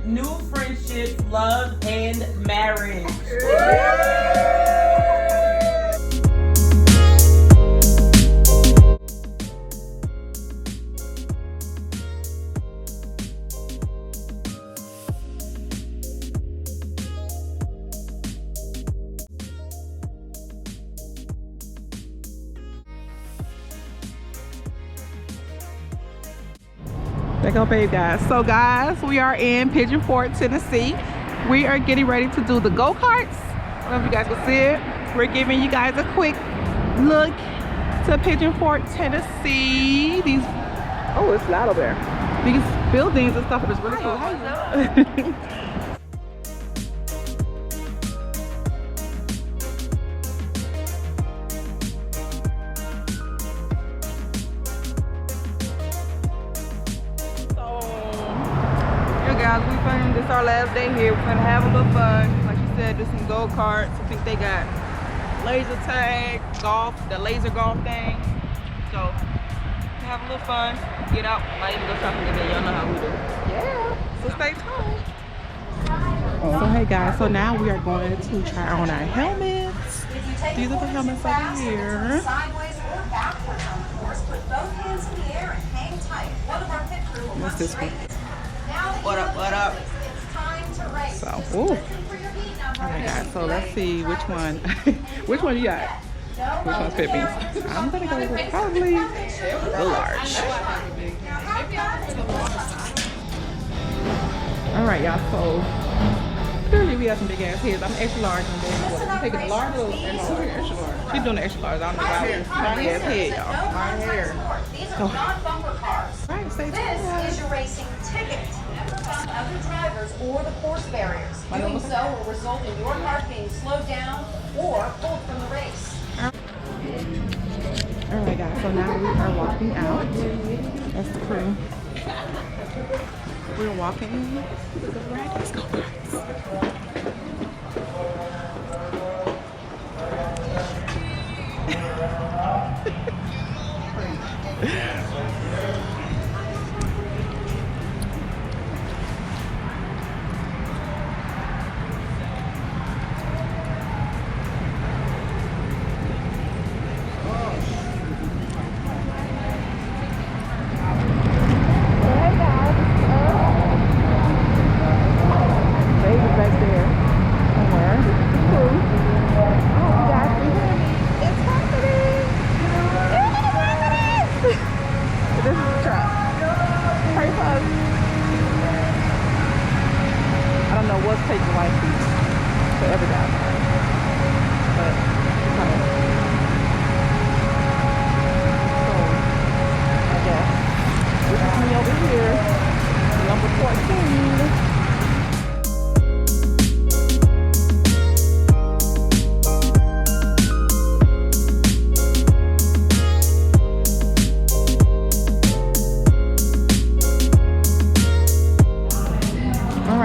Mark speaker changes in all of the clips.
Speaker 1: new friendships, love, and marriage.
Speaker 2: There go babe guys. So guys, we are in Pigeon Forge, Tennessee. We are getting ready to do the go-karts. I don't know if you guys can see it. We're giving you guys a quick look to Pigeon Forge, Tennessee. These, oh, it's loud over there. These buildings and stuff is really cool. Guys, we filmed this our last day here. We're gonna have a little fun. Like you said, there's some go-karts. I think they got laser tag, golf, the laser golf thing. So have a little fun, get out, might even go shopping today. Y'all know how we do. Yeah. So stay tuned. So hey guys, so now we are going to try on our helmets. These are the helmets over here.
Speaker 3: Sideways or backwards, of course. Put both hands in the air and hang tight. One of our pit crew will
Speaker 2: What's this one?
Speaker 1: What up, what up?
Speaker 3: It's time to race.
Speaker 2: So, ooh. Oh my god, so let's see which one. Which one you got? Which one's fit me? I'm gonna go with probably the large. Alright y'all, so clearly we have some big ass heads. I'm extra large and then I'm taking the large or extra large? She's doing the extra large. I don't know why. My ass head, y'all. My hair.
Speaker 3: These are not bumper cars.
Speaker 2: Alright, stay tuned.
Speaker 3: This is your racing ticket. Other drivers or the course barriers. Doing so will result in your car being slowed down or pulled from the race.
Speaker 2: Alright guys, so now we are walking out. That's the crew. We're walking. Let's go.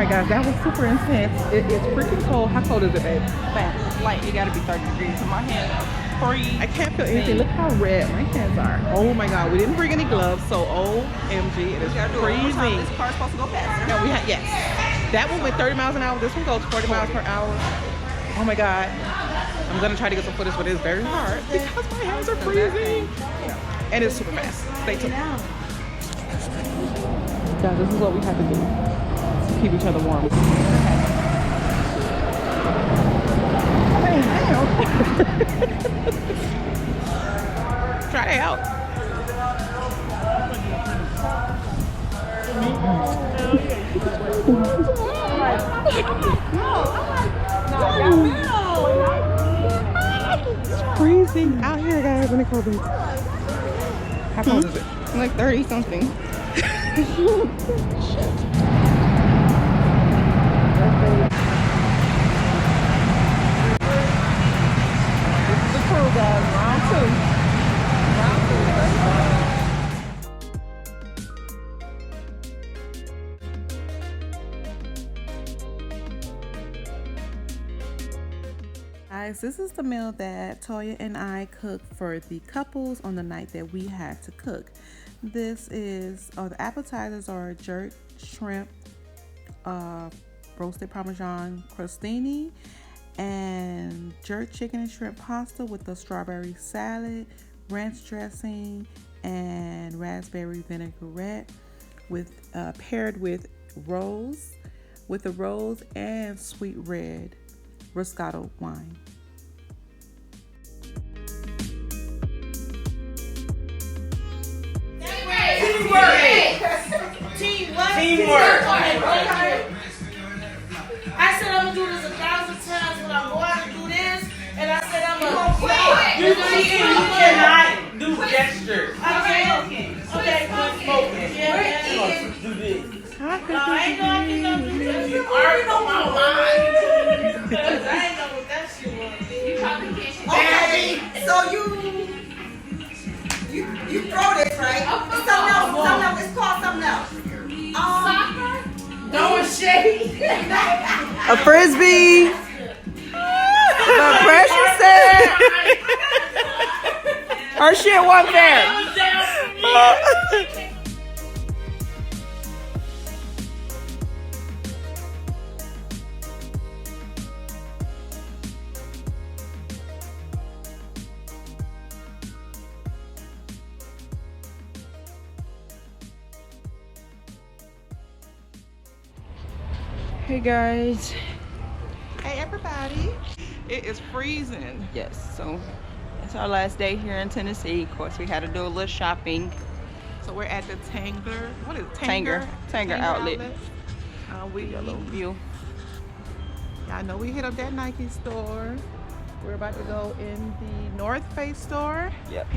Speaker 2: Guys, that was super intense. It is freaking cold. How cold is it, babe? Fast. Light. It gotta be 30 degrees. So my hands are free. I can't feel anything. Look how red my hands are. Oh my god, we didn't bring any gloves, so OMG, it is freezing.
Speaker 1: This car's supposed to go faster.
Speaker 2: No, we had, yes. That one went 30 miles an hour. This one goes 40 miles per hour. Oh my god. I'm gonna try to get some footage, but it's very hard because my hands are freezing. And it's super fast. Stay tuned. Guys, this is what we have to do. Keep each other warm. Try it out. It's freezing out here, guys, in the cold. How cold is it? Like 30 something. Shit. Guys, this is the meal that Toya and I cooked for the couples on the night that we had to cook. This is, the appetizers are jerk shrimp
Speaker 4: roasted Parmesan crostini, and jerk chicken and shrimp pasta with the strawberry salad, ranch dressing, and raspberry vinaigrette, with paired with rolls, and sweet red Roscato wine.
Speaker 1: Teamwork. I said I'm gonna do this 1,000 times when I go out and do this, and I said I'm gonna quit. You cannot do gestures. Okay, quit smoking. Yeah. Do this. No, I ain't gonna do this. You already know my mind. I ain't know what that shit was. You probably can't.
Speaker 5: Okay, so you throw this, right? Something else. It's called something else. Soccer?
Speaker 1: No shade.
Speaker 2: A frisbee. But Precious said her shit wasn't there. Hey guys. Hey everybody. It is freezing. Yes, so it's our last day here in Tennessee. Of course, we had to do a little shopping.
Speaker 6: So we're at the Tanger. What is it?
Speaker 2: Tanger outlet.
Speaker 6: We
Speaker 2: got a little view.
Speaker 6: I know we hit up that Nike store. We're about to go in the North Face store.
Speaker 2: Yep.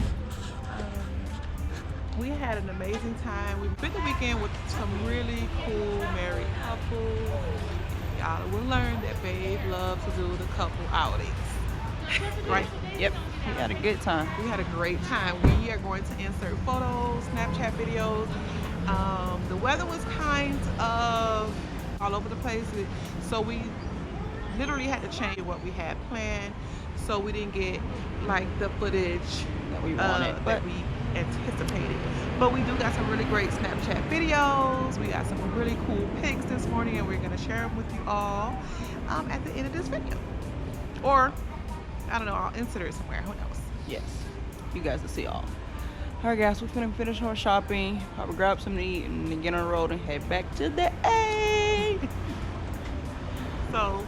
Speaker 6: We had an amazing time. We spent the weekend with some really cool married couples. Y'all will learn that Babe loves to do the couple outings. Right?
Speaker 2: Yep. We had a good time.
Speaker 6: We had a great time. We are going to insert photos, Snapchat videos. The weather was kind of all over the place, so we literally had to change what we had planned, so we didn't get like the footage
Speaker 2: that we wanted,
Speaker 6: that we anticipated. But we do got some really great Snapchat videos. We got some really cool pics this morning, and we're gonna share them with you all at the end of this video. Or I don't know, I'll insert it somewhere. Who knows?
Speaker 2: Yes, you guys will see all. All right, guys, we're gonna finish our shopping. Probably grab something to eat and then get on the road and head back to the A.
Speaker 6: So,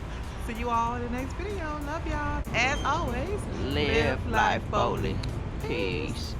Speaker 6: see you all in the next video. Love y'all. As always,
Speaker 2: Live life boldly. Peace.